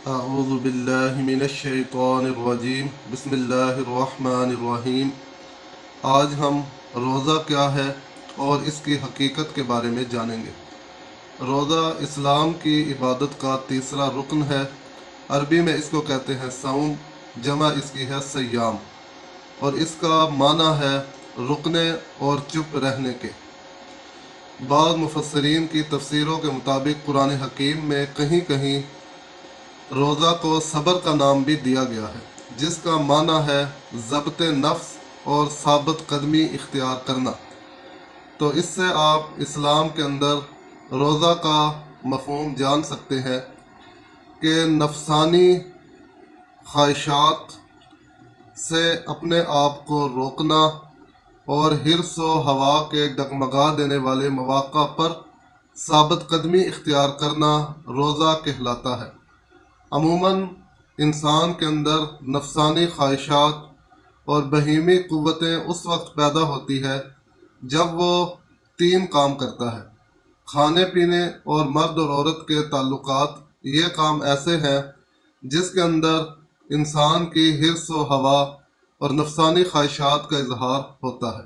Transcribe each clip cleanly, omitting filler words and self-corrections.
اعوذ باللہ من الشیطان الرجیم بسم اللہ الرحمن الرحیم۔ آج ہم روزہ کیا ہے اور اس کی حقیقت کے بارے میں جانیں گے۔ روزہ اسلام کی عبادت کا تیسرا رکن ہے۔ عربی میں اس کو کہتے ہیں صوم، جمع اس کی ہے صیام، اور اس کا معنی ہے رکنے اور چپ رہنے کے۔ بعض مفسرین کی تفسیروں کے مطابق قرآن حکیم میں کہیں کہیں روزہ کو صبر کا نام بھی دیا گیا ہے، جس کا معنی ہے ضبط نفس اور ثابت قدمی اختیار کرنا۔ تو اس سے آپ اسلام کے اندر روزہ کا مفہوم جان سکتے ہیں کہ نفسانی خواہشات سے اپنے آپ کو روکنا اور حرص و ہوا کے ڈگمگا دینے والے مواقع پر ثابت قدمی اختیار کرنا روزہ کہلاتا ہے۔ عموماً انسان کے اندر نفسانی خواہشات اور بہیمی قوتیں اس وقت پیدا ہوتی ہے جب وہ تین کام کرتا ہے۔ کھانے پینے اور مرد اور عورت کے تعلقات، یہ کام ایسے ہیں جس کے اندر انسان کی حرص و ہوا اور نفسانی خواہشات کا اظہار ہوتا ہے۔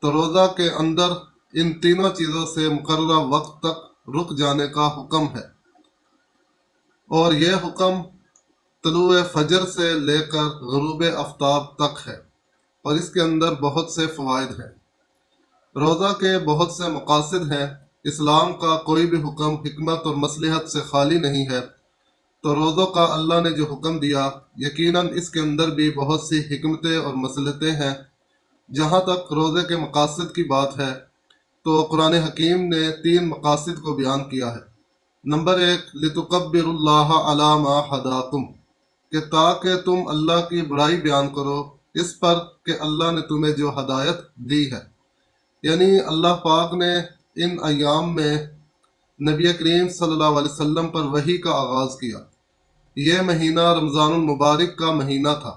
تو روزہ کے اندر ان تینوں چیزوں سے مقررہ وقت تک رک جانے کا حکم ہے، اور یہ حکم طلوع فجر سے لے کر غروب آفتاب تک ہے، اور اس کے اندر بہت سے فوائد ہیں۔ روزہ کے بہت سے مقاصد ہیں۔ اسلام کا کوئی بھی حکم حکمت اور مصلحت سے خالی نہیں ہے۔ تو روزوں کا اللہ نے جو حکم دیا، یقیناً اس کے اندر بھی بہت سی حکمتیں اور مصلحتیں ہیں۔ جہاں تک روزے کے مقاصد کی بات ہے تو قرآن حکیم نے تین مقاصد کو بیان کیا ہے۔ نمبر 1، لِتُكَبِّرُ اللَّهَ عَلَى مَا هَدَاكُمْ، کہ تاکہ تم اللہ کی بڑائی بیان کرو اس پر کہ اللہ نے تمہیں جو ہدایت دی ہے۔ یعنی اللہ پاک نے ان ایام میں نبی کریم صلی اللہ علیہ وسلم پر وحی کا آغاز کیا۔ یہ مہینہ رمضان المبارک کا مہینہ تھا،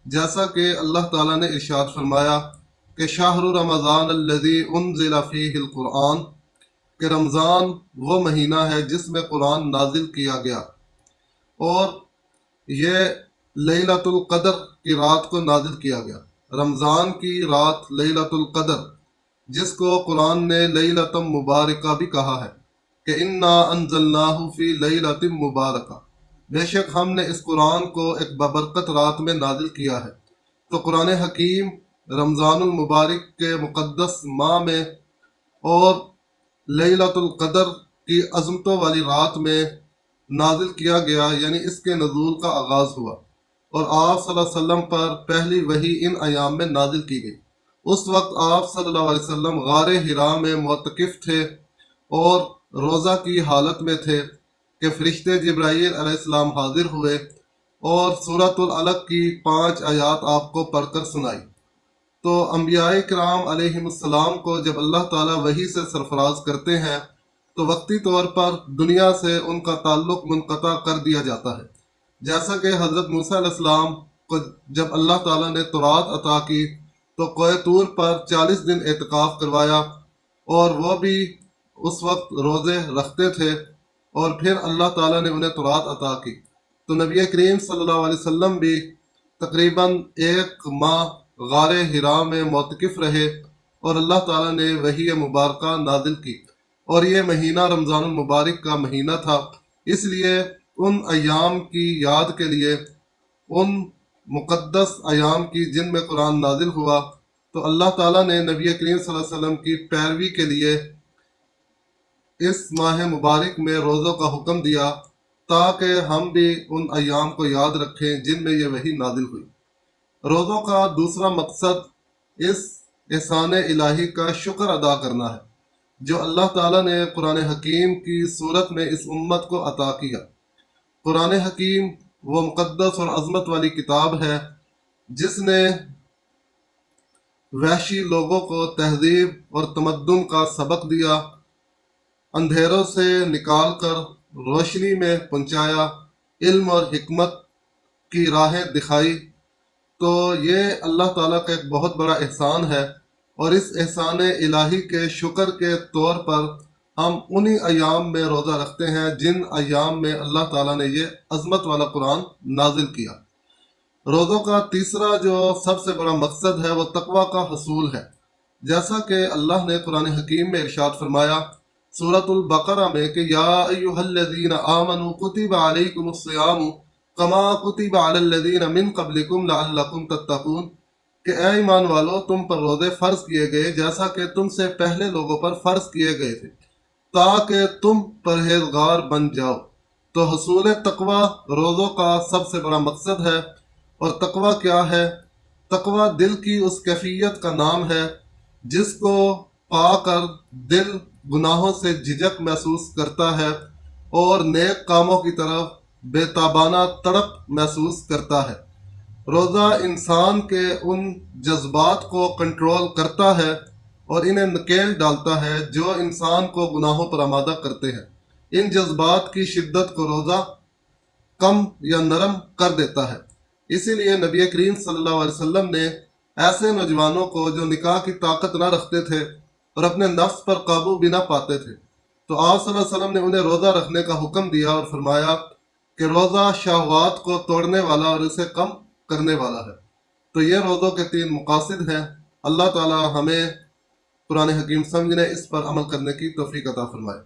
جیسا کہ اللہ تعالیٰ نے ارشاد فرمایا کہ شہر رمضان الذی انزل فیہ القرآن، کہ رمضان وہ مہینہ ہے جس میں قرآن نازل کیا گیا، اور یہ لیلۃ القدر کی رات کو نازل کیا گیا۔ رمضان کی رات لیلۃ القدر، جس کو قرآن نے لیلۃ مبارکہ بھی کہا ہے کہ انا انزلناہ فی لیلۃ مبارکہ، بے شک ہم نے اس قرآن کو ایک بابرکت رات میں نازل کیا ہے۔ تو قرآن حکیم رمضان المبارک کے مقدس ماہ میں اور لیلۃ القدر کی عظمتوں والی رات میں نازل کیا گیا، یعنی اس کے نزول کا آغاز ہوا، اور آپ صلی اللہ علیہ وسلم پر پہلی وحی ان ایام میں نازل کی گئی۔ اس وقت آپ صلی اللہ علیہ وسلم غار حراء میں معتکف تھے اور روزہ کی حالت میں تھے کہ فرشتے جبرائیل علیہ السلام حاضر ہوئے اور سورۃ العلق کی 5 آیات آپ کو پڑھ کر سنائی۔ تو انبیاء کرام علیہم السلام کو جب اللہ تعالیٰ وحی سے سرفراز کرتے ہیں تو وقتی طور پر دنیا سے ان کا تعلق منقطع کر دیا جاتا ہے، جیسا کہ حضرت موسیٰ علیہ السلام کو جب اللہ تعالیٰ نے تورات عطا کی تو کوہ طور پر 40 دن اعتکاف کروایا، اور وہ بھی اس وقت روزے رکھتے تھے، اور پھر اللہ تعالیٰ نے انہیں تورات عطا کی۔ تو نبی کریم صلی اللہ علیہ وسلم بھی تقریباً 1 ماہ غار حراء میں معتکف رہے، اور اللہ تعالیٰ نے وحی مبارکہ نازل کی، اور یہ مہینہ رمضان المبارک کا مہینہ تھا۔ اس لیے ان ایام کی یاد کے لیے، ان مقدس ایام کی جن میں قرآن نازل ہوا، تو اللہ تعالیٰ نے نبی کریم صلی اللہ علیہ وسلم کی پیروی کے لیے اس ماہ مبارک میں روزوں کا حکم دیا، تاکہ ہم بھی ان ایام کو یاد رکھیں جن میں یہ وحی نازل ہوئی۔ روزوں کا دوسرا مقصد اس احسان الہی کا شکر ادا کرنا ہے جو اللہ تعالیٰ نے قرآن حکیم کی صورت میں اس امت کو عطا کیا۔ قرآن حکیم وہ مقدس اور عظمت والی کتاب ہے جس نے وحشی لوگوں کو تہذیب اور تمدن کا سبق دیا، اندھیروں سے نکال کر روشنی میں پہنچایا، علم اور حکمت کی راہیں دکھائی۔ تو یہ اللہ تعالیٰ کا ایک بہت بڑا احسان ہے، اور اس احسان الہی کے شکر کے طور پر ہم انہی ایام میں روزہ رکھتے ہیں جن ایام میں اللہ تعالیٰ نے یہ عظمت والا قرآن نازل کیا۔ روزوں کا تیسرا جو سب سے بڑا مقصد ہے وہ تقوی کا حصول ہے، جیسا کہ اللہ نے قرآن حکیم میں ارشاد فرمایا سورۃ البقرہ میں کہ یا ایھا الذین آمنوا کتب علیکم الصیام کما کتب علی الذین من قبلکم لعلکم تتقون، کہ اے ایمان والو تم پر روزے فرض کیے گئے جیسا کہ تم سے پہلے لوگوں پر فرض کیے گئے تھے تاکہ تم پرہیزگار بن جاؤ۔ تو حصول تقوی روزوں کا سب سے بڑا مقصد ہے۔ اور تقوی کیا ہے؟ تقوی دل کی اس کیفیت کا نام ہے جس کو پا کر دل گناہوں سے جھجک محسوس کرتا ہے اور نیک کاموں کی طرف بے تابانہ تڑپ محسوس کرتا ہے۔ روزہ انسان کے ان جذبات کو کنٹرول کرتا ہے اور انہیں نکیل ڈالتا ہے جو انسان کو گناہوں پر آمادہ کرتے ہیں۔ ان جذبات کی شدت کو روزہ کم یا نرم کر دیتا ہے۔ اسی لیے نبی کریم صلی اللہ علیہ وسلم نے ایسے نوجوانوں کو جو نکاح کی طاقت نہ رکھتے تھے اور اپنے نفس پر قابو بھی نہ پاتے تھے، تو آپ صلی اللہ علیہ وسلم نے انہیں روزہ رکھنے کا حکم دیا اور فرمایا کہ روزہ شہوات کو توڑنے والا اور اسے کم کرنے والا ہے۔ تو یہ روزوں کے 3 مقاصد ہیں۔ اللہ تعالی ہمیں قرآن حکیم سمجھنے، اس پر عمل کرنے کی توفیق عطا فرمائے۔